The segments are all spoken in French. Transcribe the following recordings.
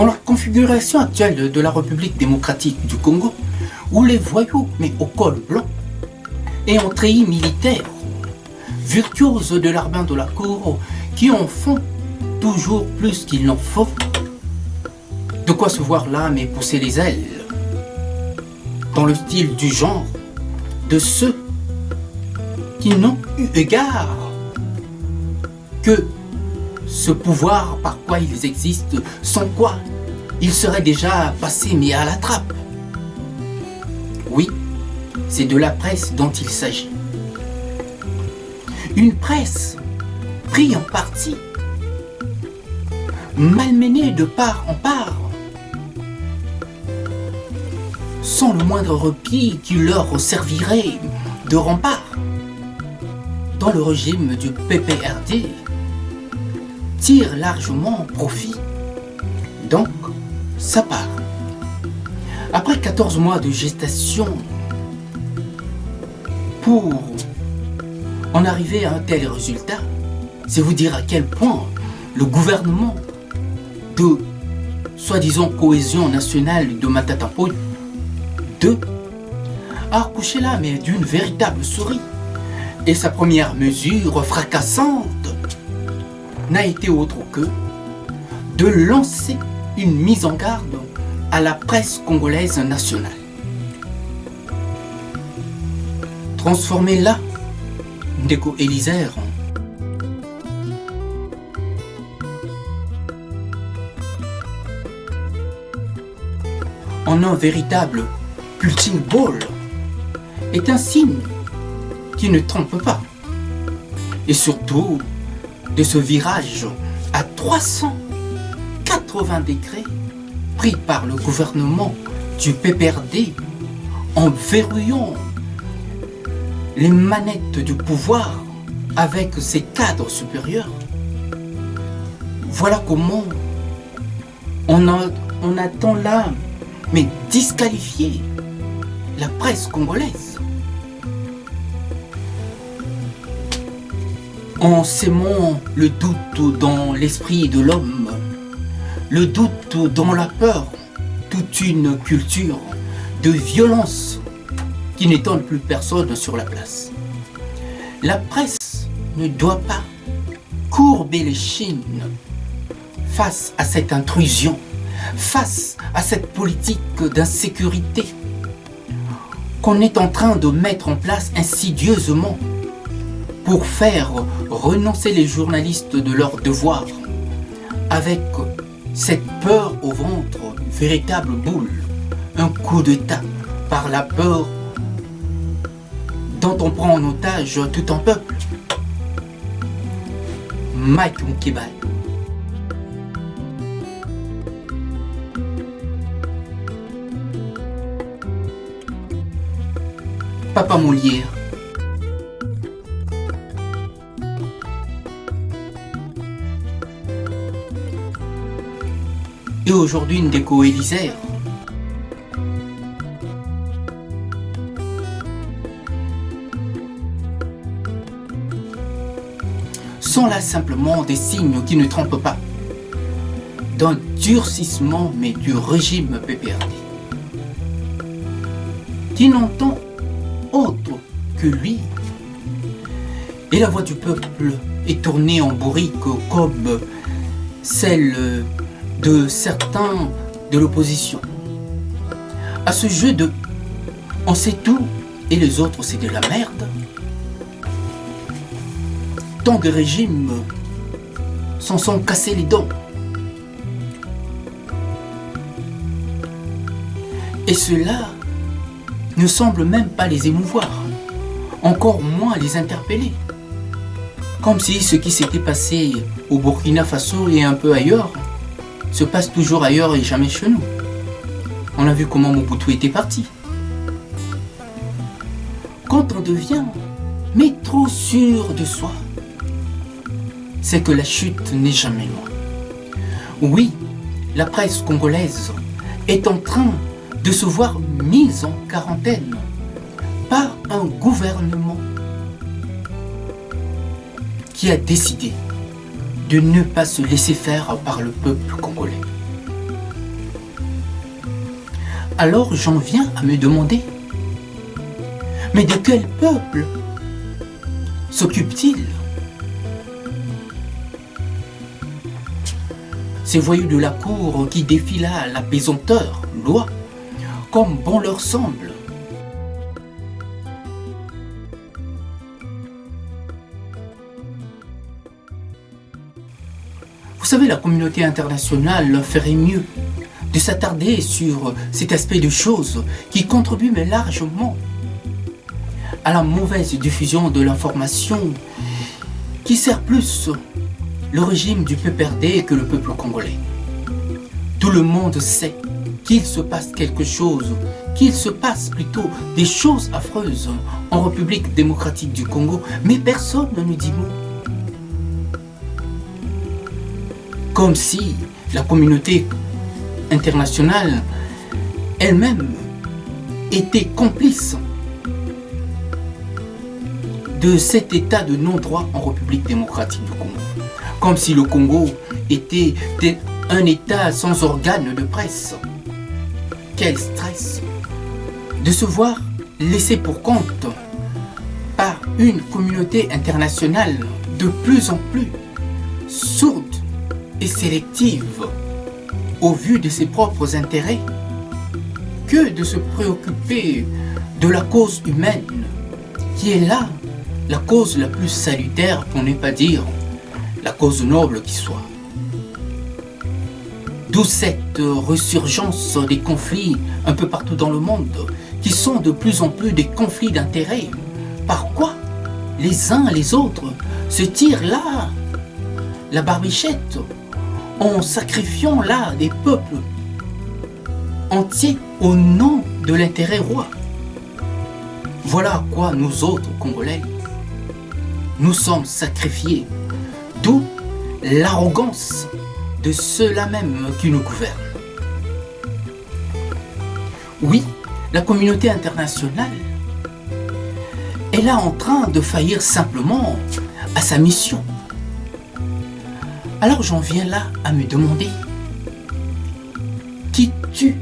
Dans la configuration actuelle de la République démocratique du Congo, où les voyous, mais au col blanc, et en treillis militaire, virtuoses de l'arbin de la cour, qui en font toujours plus qu'il n'en faut, de quoi se voir l'âme et pousser les ailes, dans le style du genre de ceux qui n'ont eu égard que ce pouvoir par quoi ils existent, sans quoi ils seraient déjà passés mis à la trappe. Oui, c'est de la presse dont il s'agit. Une presse prise en partie, malmenée de part en part, sans le moindre repli qui leur servirait de rempart. Dans le régime du PPRD, tire largement profit, donc ça part. Après 14 mois de gestation, pour en arriver à un tel résultat, c'est vous dire à quel point le gouvernement de soi-disant cohésion nationale de Matata Ponyo 2 a accouché là, mais d'une véritable souris. Et sa première mesure fracassante n'a été autre que de lancer une mise en garde à la presse congolaise nationale. Transformer là Ndeko Élisère en un véritable punching ball est un signe qui ne trompe pas. Et surtout, de ce virage à 380 degrés pris par le gouvernement du PPRD en verrouillant les manettes du pouvoir avec ses cadres supérieurs. Voilà comment on attend là, mais disqualifier la presse congolaise. En sémant le doute dans l'esprit de l'homme, le doute dans la peur, toute une culture de violence qui n'étonne plus personne sur la place. La presse ne doit pas courber les chines face à cette intrusion, face à cette politique d'insécurité qu'on est en train de mettre en place insidieusement pour faire renoncer les journalistes de leur devoir avec cette peur au ventre, une véritable boule, un coup d'état par la peur dont on prend en otage tout un peuple. Mike Mukibai. Papa Molière. Et aujourd'hui Ndeko Élisère. Sont là simplement des signes qui ne trompent pas d'un durcissement mais du régime PPRD qui n'entend autre que lui. Et la voix du peuple est tournée en bourrique comme celle de certains de l'opposition. À ce jeu de on sait tout et les autres c'est de la merde, tant de régimes s'en sont cassés les dents. Et cela ne semble même pas les émouvoir, encore moins les interpeller. Comme si ce qui s'était passé au Burkina Faso et un peu ailleurs se passe toujours ailleurs et jamais chez nous. On a vu comment Mobutu était parti. Quand on devient mais trop sûr de soi, c'est que la chute n'est jamais loin. Oui, la presse congolaise est en train de se voir mise en quarantaine par un gouvernement qui a décidé de ne pas se laisser faire par le peuple congolais. Alors j'en viens à me demander, mais de quel peuple s'occupe-t-il? Ces voyous de la cour qui défilent à la pesanteur, loi, comme bon leur semble. Vous savez, la communauté internationale ferait mieux de s'attarder sur cet aspect de choses qui contribue mais largement à la mauvaise diffusion de l'information qui sert plus le régime du PPRD que le peuple congolais. Tout le monde sait qu'il se passe quelque chose, qu'il se passe plutôt des choses affreuses en République démocratique du Congo, mais personne ne nous dit mot. Comme si la communauté internationale elle-même était complice de cet état de non-droit en République démocratique du Congo. Comme si le Congo était un état sans organe de presse. Quel stress de se voir laissé pour compte par une communauté internationale de plus en plus sourde et sélective au vu de ses propres intérêts, que de se préoccuper de la cause humaine qui est là, la cause la plus salutaire, pour ne pas dire la cause noble qui soit. D'où cette resurgence des conflits un peu partout dans le monde, qui sont de plus en plus des conflits d'intérêts. Par quoi les uns les autres se tirent là la barbichette en sacrifiant là des peuples entiers au nom de l'intérêt roi. Voilà à quoi nous autres Congolais nous sommes sacrifiés, d'où l'arrogance de ceux-là même qui nous gouvernent. Oui, la communauté internationale est là en train de faillir simplement à sa mission. Alors j'en viens là à me demander, qui tue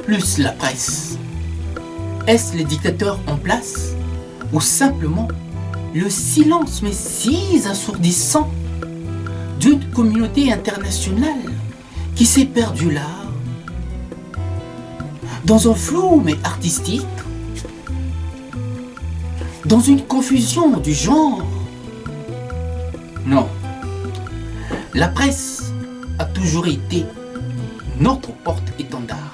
plus la presse? Est-ce les dictateurs en place ou simplement le silence mais si assourdissant d'une communauté internationale qui s'est perdue là, dans un flou mais artistique, dans une confusion du genre? Non, la presse a toujours été notre porte-étendard.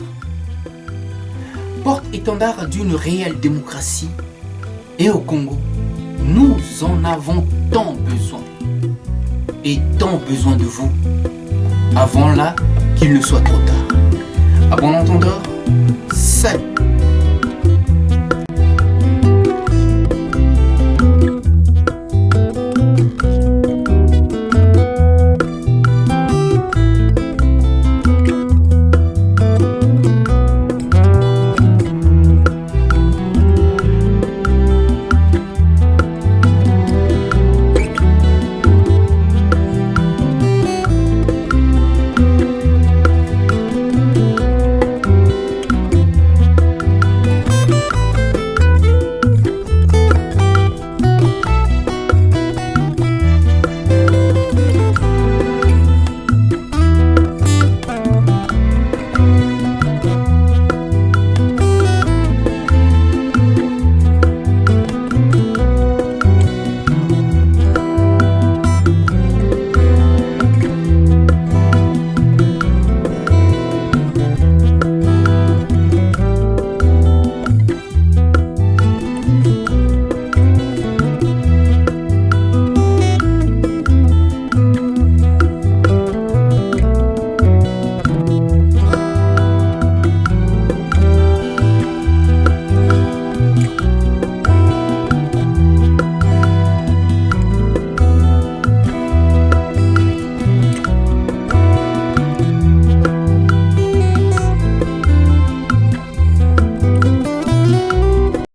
Porte-étendard d'une réelle démocratie. Et au Congo, nous en avons tant besoin. Et tant besoin de vous. Avant là qu'il ne soit trop tard. À bon entendeur, salut!